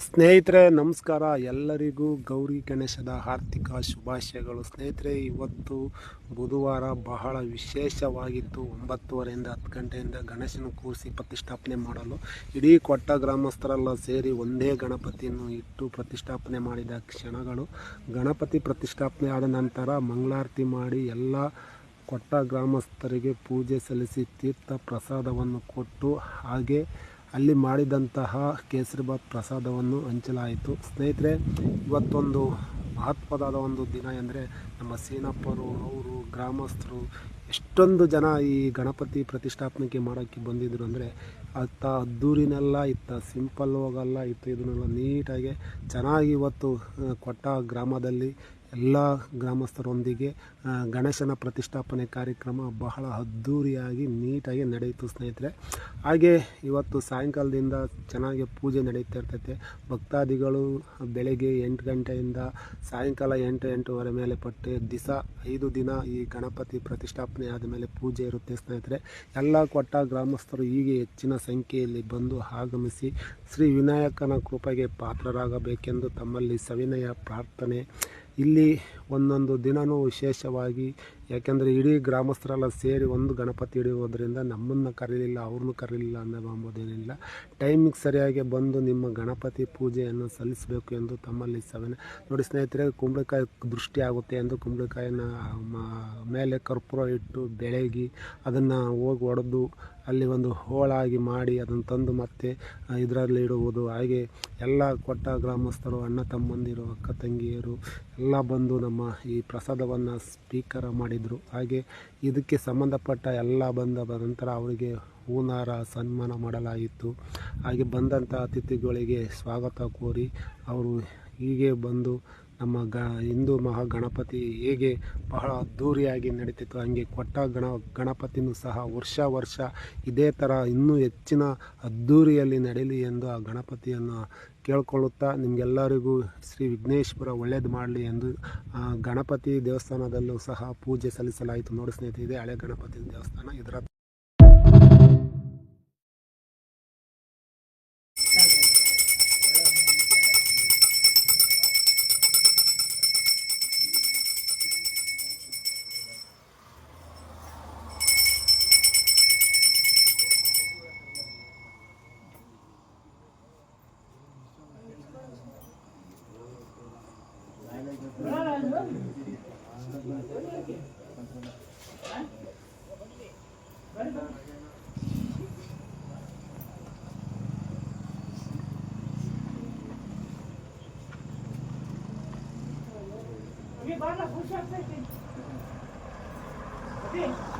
ಸ್ನೇಹಿತರೆ ನಮಸ್ಕಾರ. ಎಲ್ಲರಿಗೂ ಗೌರಿ ಗಣೇಶದ ಆರ್ಥಿಕ ಶುಭಾಶಯಗಳು. ಸ್ನೇಹಿತರೆ, ಇವತ್ತು ಬುಧವಾರ ಬಹಳ ವಿಶೇಷವಾಗಿತ್ತು. 9:30ರಿಂದ 10 ಗಂಟೆಯಿಂದ ಗಣೇಶನ ಕೂರಿಸಿ ಪ್ರತಿಷ್ಠಾಪನೆ ಮಾಡಲು ಇಡೀ ಕೊಟ್ಟ ಗ್ರಾಮಸ್ಥರೆಲ್ಲ ಸೇರಿ ಒಂದೇ ಗಣಪತಿಯನ್ನು ಇಟ್ಟು ಪ್ರತಿಷ್ಠಾಪನೆ ಮಾಡಿದ ಕ್ಷಣಗಳು. ಗಣಪತಿ ಪ್ರತಿಷ್ಠಾಪನೆ ಆದ ನಂತರ ಮಂಗಳಾರತಿ ಮಾಡಿ ಎಲ್ಲ ಕೊಟ್ಟ ಗ್ರಾಮಸ್ಥರಿಗೆ ಪೂಜೆ ಸಲ್ಲಿಸಿ ತೀರ್ಥ ಪ್ರಸಾದವನ್ನು ಕೊಟ್ಟು ಹಾಗೆ ಅಲ್ಲಿ ಮಾಡಿದಂತಹ ಕೇಸರಿಬಾತ್ ಪ್ರಸಾದವನ್ನು ಹಂಚಲಾಯಿತು. ಸ್ನೇಹಿತರೆ, ಇವತ್ತೊಂದು ಮಹತ್ವದಾದ ಒಂದು ದಿನ ಎಂದರೆ ನಮ್ಮ ಸೀನಪ್ಪರು ಅವರು ಗ್ರಾಮಸ್ಥರು ಎಷ್ಟೊಂದು ಜನ ಈ ಗಣಪತಿ ಪ್ರತಿಷ್ಠಾಪನೆಗೆ ಮಾಡೋಕ್ಕೆ ಬಂದಿದ್ದರು ಅಂದರೆ ಅತ್ತ ಅದ್ದೂರಿನೆಲ್ಲ ಇತ್ತ ಸಿಂಪಲ್ ಹೋಗಲ್ಲ, ಇದನ್ನೆಲ್ಲ ನೀಟಾಗಿ ಚೆನ್ನಾಗಿ ಇವತ್ತು ಕೊಟ್ಟ ಗ್ರಾಮದಲ್ಲಿ ಎಲ್ಲ ಗ್ರಾಮಸ್ಥರೊಂದಿಗೆ ಗಣೇಶನ ಪ್ರತಿಷ್ಠಾಪನೆ ಕಾರ್ಯಕ್ರಮ ಬಹಳ ಅದ್ಧೂರಿಯಾಗಿ ನೀಟಾಗಿ ನಡೆಯಿತು ಸ್ನೇಹಿತರೆ. ಹಾಗೆ ಇವತ್ತು ಸಾಯಂಕಾಲದಿಂದ ಚೆನ್ನಾಗಿ ಪೂಜೆ ನಡೀತಾ ಇರ್ತೈತೆ. ಭಕ್ತಾದಿಗಳು ಬೆಳಗ್ಗೆ 8 ಗಂಟೆಯಿಂದ ಸಾಯಂಕಾಲ 8-8:30 ಮೇಲೆ ಪಟ್ಟೆ 5 ದಿನ ಈ ಗಣಪತಿ ಪ್ರತಿಷ್ಠಾಪನೆ ಆದಮೇಲೆ ಪೂಜೆ ಇರುತ್ತೆ ಸ್ನೇಹಿತರೆ. ಎಲ್ಲ ಕೊಟ್ಟ ಗ್ರಾಮಸ್ಥರು ಹೀಗೆ ಹೆಚ್ಚಿನ ಸಂಖ್ಯೆಯಲ್ಲಿ ಬಂದು ಆಗಮಿಸಿ ಶ್ರೀ ವಿನಾಯಕನ ಕೃಪೆಗೆ ಪಾತ್ರರಾಗಬೇಕೆಂದು ತಮ್ಮಲ್ಲಿ ಸವಿನಯ ಪ್ರಾರ್ಥನೆ. ಇಲ್ಲಿ ಒಂದೊಂದು ದಿನವೂ ವಿಶೇಷವಾಗಿ, ಯಾಕೆಂದರೆ ಇಡೀ ಗ್ರಾಮಸ್ಥರೆಲ್ಲ ಸೇರಿ ಒಂದು ಗಣಪತಿ ಹಿಡಿಯೋದ್ರಿಂದ ನಮ್ಮನ್ನು ಕರೀಲಿಲ್ಲ, ಅವ್ರನ್ನೂ ಕರೀಲಿಲ್ಲ ಅನ್ನೋದೇನಿಲ್ಲ. ಟೈಮಿಗೆ ಸರಿಯಾಗಿ ಬಂದು ನಿಮ್ಮ ಗಣಪತಿ ಪೂಜೆಯನ್ನು ಸಲ್ಲಿಸಬೇಕು ಎಂದು ತಮ್ಮಲ್ಲಿ ಸವಿನಯ. ನೋಡಿ ಸ್ನೇಹಿತರೆ, ಕುಂಬಳಕಾಯಿ ದೃಷ್ಟಿ ಆಗುತ್ತೆ ಎಂದು ಕುಂಬಳಕಾಯಿನ ಮೇಲೆ ಕರ್ಪೂರ ಇಟ್ಟು ಬೆಳಗಿ ಅದನ್ನು ಹೋಗಿ ಒಡೆದು ಅಲ್ಲಿ ಒಂದು ಹೋಳಾಗಿ ಮಾಡಿ ಅದನ್ನು ತಂದು ಮತ್ತೆ ಇದರಲ್ಲಿ ಇಡುವುದು. ಹಾಗೆ ಎಲ್ಲ ಕೊಟ್ಟ ಗ್ರಾಮಸ್ಥರು, ಅಣ್ಣ ತಮ್ಮಂದಿರು, ಅಕ್ಕ ತಂಗಿಯರು ಎಲ್ಲ ಬಂದು ನಮ್ಮ ಈ ಪ್ರಸಾದವನ್ನು ಸ್ವೀಕಾರ ಮಾಡಿದರು. ಹಾಗೆ ಇದಕ್ಕೆ ಸಂಬಂಧಪಟ್ಟ ಎಲ್ಲ ಬಂದ ನಂತರ ಅವರಿಗೆ ಹೂನಾರ ಸನ್ಮಾನ ಮಾಡಲಾಗಿತ್ತು. ಹಾಗೆ ಬಂದಂಥ ಅತಿಥಿಗಳಿಗೆ ಸ್ವಾಗತ ಕೋರಿ ಅವರು ಹೀಗೆ ಬಂದು ನಮ್ಮ ಹಿಂದೂ ಮಹಾಗಣಪತಿ ಹೇಗೆ ಬಹಳ ಅದ್ಧೂರಿಯಾಗಿ ನಡೀತಿತ್ತು ಹಾಗೆ ಕೊಟ್ಟ ಗಣಪತಿನೂ ಸಹ ವರ್ಷ ಇದೇ ಥರ ಇನ್ನೂ ಹೆಚ್ಚಿನ ಅದ್ಧೂರಿಯಲ್ಲಿ ನಡೀಲಿ ಎಂದು ಆ ಗಣಪತಿಯನ್ನು ಕೇಳ್ಕೊಳ್ಳುತ್ತಾ, ನಿಮಗೆಲ್ಲರಿಗೂ ಶ್ರೀ ವಿಘ್ನೇಶ್ವರ ಒಳ್ಳೇದು ಮಾಡಲಿ ಎಂದು ಗಣಪತಿ ದೇವಸ್ಥಾನದಲ್ಲೂ ಸಹ ಪೂಜೆ ಸಲ್ಲಿಸಲಾಯಿತು. ನೋಡಿ ಸ್ನೇಹಿತರೆ, ಇದೇ ಹಳೆ ಗಣಪತಿ ದೇವಸ್ಥಾನ. ಇದರ Oke,